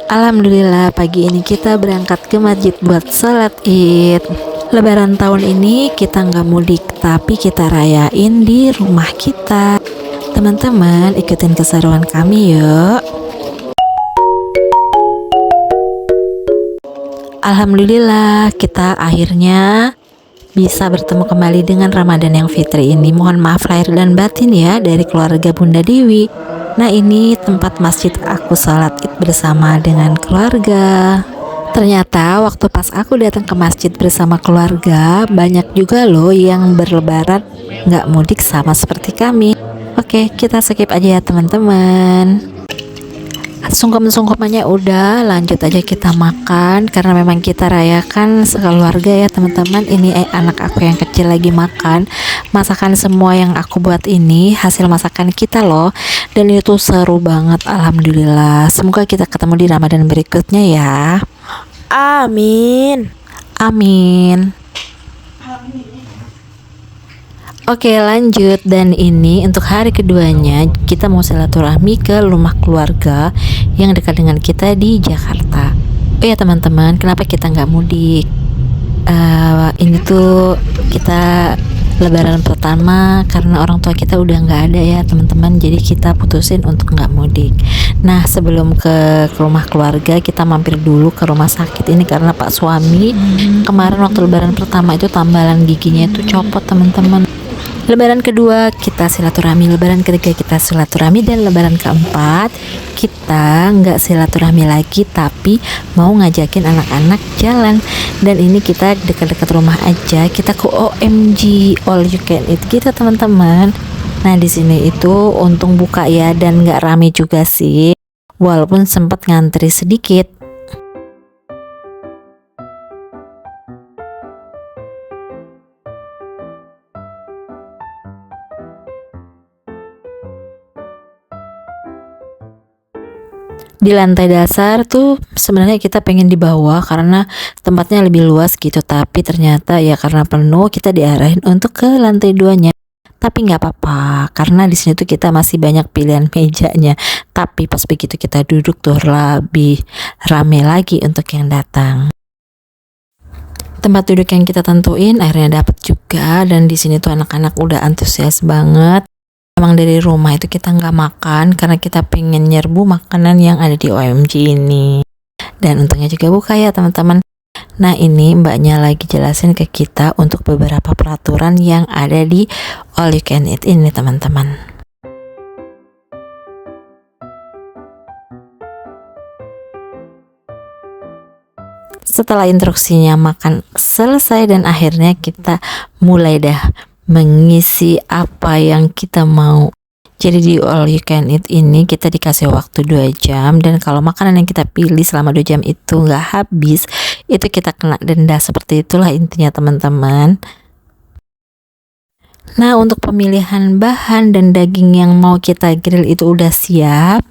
Alhamdulillah pagi ini kita berangkat ke masjid buat sholat id. Lebaran tahun ini kita nggak mudik, tapi kita rayain di rumah kita. Teman-teman ikutin keseruan kami yuk. Alhamdulillah kita akhirnya bisa bertemu kembali dengan Ramadan yang fitri ini. Mohon maaf lahir dan batin ya dari keluarga Bunda Dewi. Nah, ini tempat masjid aku sholat id bersama dengan keluarga. Ternyata waktu pas aku datang ke masjid bersama keluarga, banyak juga loh yang berlebaran nggak mudik sama seperti kami. Oke, kita skip aja ya teman-teman. Sungkem-sungkemannya udah, lanjut aja kita makan karena memang kita rayakan sekeluarga ya teman-teman. Ini anak aku yang kecil lagi makan masakan semua yang aku buat ini, hasil masakan kita loh, dan itu seru banget. Alhamdulillah, semoga kita ketemu di Ramadan berikutnya ya. Amin. Amin. Oke lanjut, dan ini untuk hari keduanya kita mau silaturahmi ke rumah keluarga yang dekat dengan kita di Jakarta. Oh ya teman-teman, kenapa kita nggak mudik? Ini tuh kita lebaran pertama karena orang tua kita udah nggak ada ya teman-teman, jadi kita putusin untuk nggak mudik. Nah sebelum ke rumah keluarga kita mampir dulu ke rumah sakit ini karena pak suami kemarin waktu lebaran pertama itu tambalan giginya itu copot teman-teman. Lebaran kedua kita silaturahmi, lebaran ketiga kita silaturahmi, dan lebaran keempat kita nggak silaturahmi lagi tapi mau ngajakin anak-anak jalan. Dan ini kita dekat-dekat rumah aja, kita ke OMG All You Can Eat gitu teman-teman. Nah di sini itu untung buka ya dan nggak rame juga sih, walaupun sempat ngantri sedikit. Di lantai dasar tuh sebenarnya kita pengen di bawah karena tempatnya lebih luas gitu, tapi ternyata ya karena penuh kita diarahin untuk ke lantai 2-nya. Tapi nggak apa-apa karena di sini tuh kita masih banyak pilihan mejanya. Tapi pas begitu kita duduk tuh lebih rame lagi untuk yang datang. Tempat duduk yang kita tentuin akhirnya dapat juga, dan di sini tuh anak-anak udah antusias banget. Emang dari rumah itu kita nggak makan karena kita pengen nyerbu makanan yang ada di OMG ini. Dan untungnya juga buka ya teman-teman. Nah ini mbaknya lagi jelasin ke kita untuk beberapa peraturan yang ada di All You Can Eat ini teman-teman. Setelah instruksinya makan selesai dan akhirnya kita mulai dah mengisi apa yang kita mau. Jadi di All You Can Eat ini kita dikasih waktu 2 jam, dan kalau makanan yang kita pilih selama 2 jam itu nggak habis, itu kita kena denda. Seperti itulah intinya teman-teman. Nah untuk pemilihan bahan dan daging yang mau kita grill itu udah siap.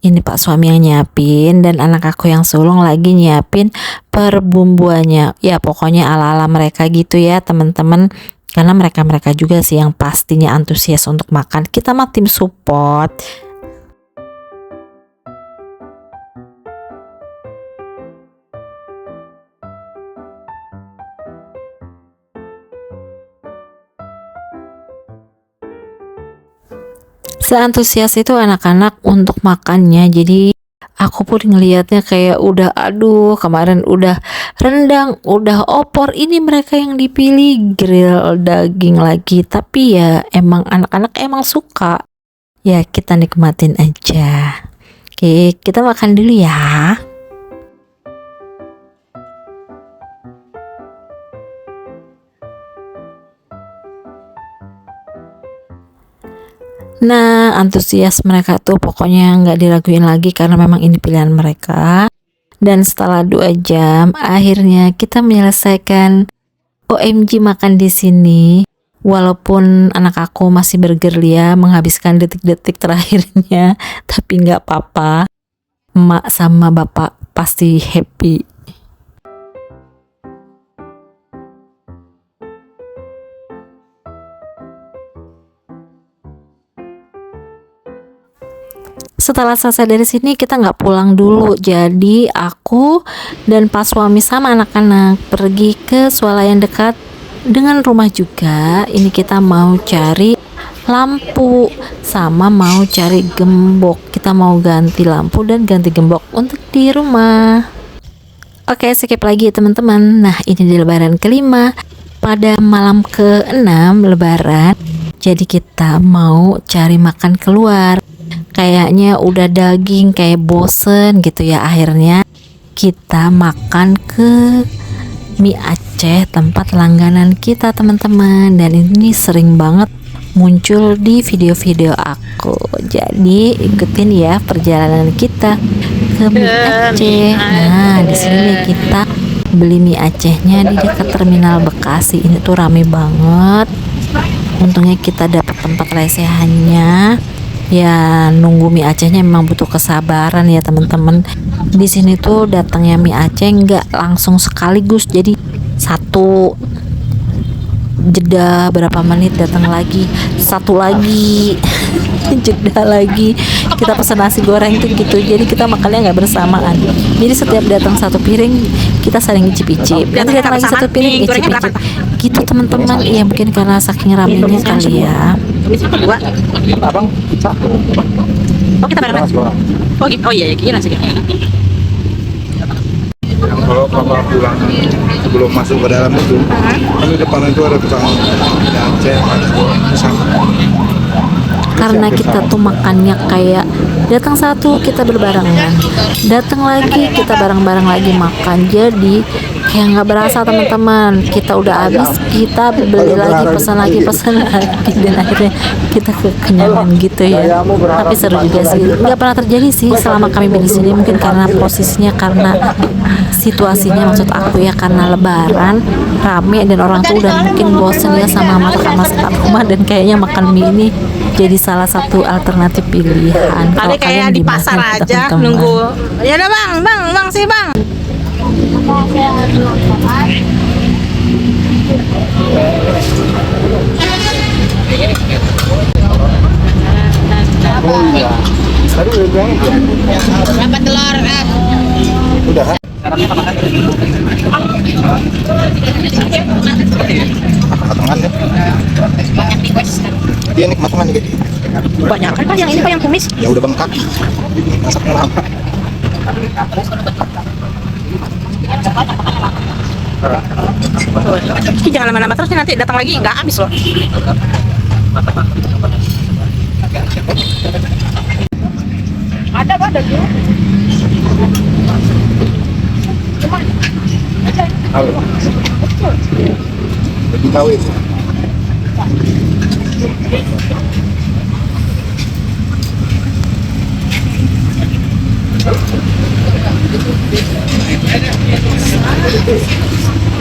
Ini pak suami yang nyiapin dan anak aku yang sulung lagi nyiapin perbumbuannya. Ya pokoknya ala-ala mereka gitu ya teman-teman. Karena mereka juga sih yang pastinya antusias untuk makan. Kita mah tim support. Seantusias itu anak-anak untuk makannya. Jadi aku pun ngelihatnya kayak udah aduh, kemarin udah rendang, udah opor, ini mereka yang dipilih grill daging lagi. Tapi ya emang anak-anak emang suka. Ya kita nikmatin aja. Oke, kita makan dulu ya. Nah antusias mereka tuh pokoknya nggak diraguin lagi karena memang ini pilihan mereka. Dan setelah 2 jam akhirnya kita menyelesaikan OMG makan di sini. Walaupun anak aku masih bergerilya menghabiskan detik-detik terakhirnya, tapi nggak apa-apa. Emak sama bapak pasti happy. setelah selesai dari sini kita nggak pulang dulu. Jadi aku dan pas suami sama anak-anak pergi ke swalayan dekat dengan rumah juga. Ini kita mau cari lampu sama mau cari gembok. Kita mau ganti lampu dan ganti gembok untuk di rumah. Oke, skip lagi teman-teman. Nah, ini di lebaran kelima pada malam ke-6 lebaran. Jadi kita mau cari makan keluar. Kayaknya udah daging kayak bosen gitu ya. Akhirnya kita makan ke mie Aceh, tempat langganan kita teman-teman. Dan ini sering banget muncul di video-video aku. Jadi ikutin ya perjalanan kita ke mie Aceh. Nah, di sini kita beli mie Acehnya di dekat terminal Bekasi. Ini tuh rame banget. Untungnya kita dapat tempat lesehannya. Ya, nunggu mie Acehnya memang butuh kesabaran ya teman-teman. Di sini tuh datangnya mie Aceh nggak langsung sekaligus, jadi satu jeda berapa menit datang lagi, satu lagi jeda lagi. Kita pesan nasi goreng tuh gitu, jadi kita makannya nggak bersamaan. Jadi setiap datang satu piring kita saling icip-icip, nanti datang lagi satu piring icip-icip gitu teman-teman. Ya mungkin karena saking ramenya kali ya. Dua, abang satu. Oh kita barengan. Oh gitu. Oh iya, kira sih. Kalau papa pulang sebelum masuk ke dalam itu, di depan itu ada tukang Aceh, karena kita tuh makannya kayak datang satu kita berbarengan, datang lagi kita bareng-bareng lagi makan. Jadi kayak nggak berasa teman-teman, kita udah habis kita beli lagi, pesan lagi dan akhirnya kita kekenyangan gitu ya. Tapi seru juga sih, nggak pernah terjadi sih selama kami di sini. Mungkin karena posisinya, karena situasinya, maksud aku ya, karena lebaran rame dan orang tuh udah mungkin bosen ya sama masakan rumah, dan kayaknya makan mie ini jadi salah satu alternatif pilihan. Ada kayak di pasar aja nunggu. Ya udah bang sih bang. Oh iya. Tadi udah bilang Berapa telur? udah. Matangan deh. Dia nih matangan nih. Banyak kan yang ini pak yang kumis? Ya udah bengkak. Masaknya lama. Jangan lama-lama terus nanti datang lagi nggak habis loh. Ada dulu. Tahu. Lebih tahu itu.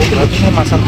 Harusnya masak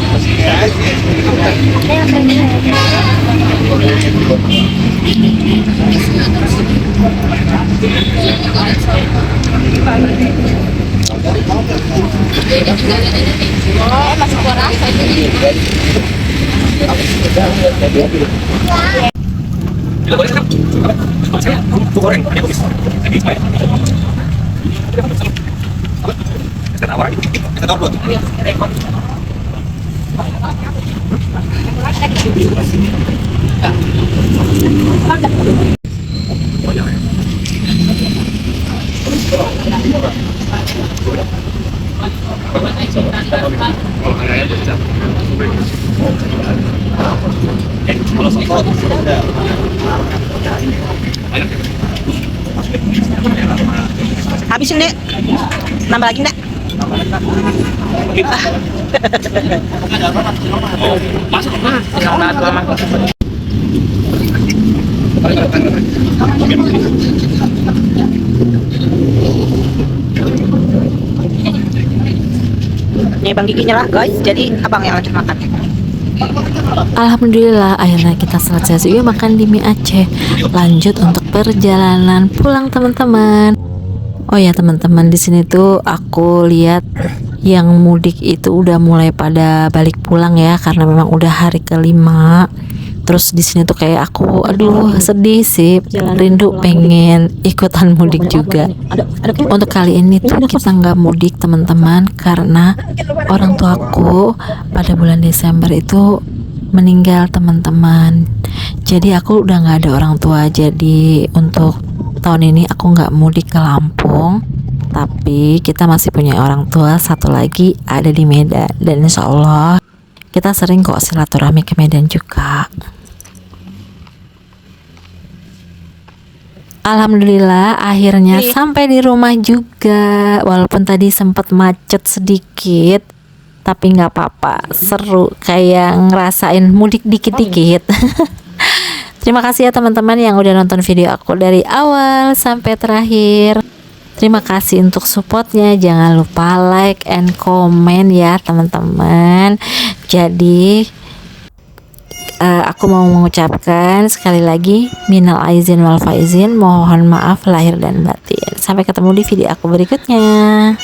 Masih kurang. Habisin deh. Nambah lagi enggak? Ini bang giginya lah guys, jadi abang yang lanjut makan. Alhamdulillah akhirnya kita selesai juga makan di mie Aceh. Lanjut untuk perjalanan pulang teman-teman. Oh ya teman-teman, di sini tuh aku lihat yang mudik itu udah mulai pada balik pulang ya, karena memang udah hari kelima. Terus di sini tuh kayak aku, aduh sedih sih, rindu pengen ikutan mudik juga. Untuk kali ini tuh kita nggak mudik teman-teman, karena orang tuaku pada bulan Desember itu meninggal teman-teman. Jadi aku udah nggak ada orang tua. Jadi untuk tahun ini aku nggak mudik ke Lampung, tapi kita masih punya orang tua satu lagi ada di Medan, dan insya Allah kita sering kok silaturahmi ke Medan juga. Alhamdulillah akhirnya sampai di rumah juga, walaupun tadi sempat macet sedikit, tapi nggak apa-apa, seru kayak ngerasain mudik dikit-dikit. Terima kasih ya teman-teman yang udah nonton video aku dari awal sampai terakhir. Terima kasih untuk supportnya. Jangan lupa like and comment ya teman-teman. Jadi aku mau mengucapkan sekali lagi minal aizin wal faizin, mohon maaf lahir dan batin. Sampai ketemu di video aku berikutnya.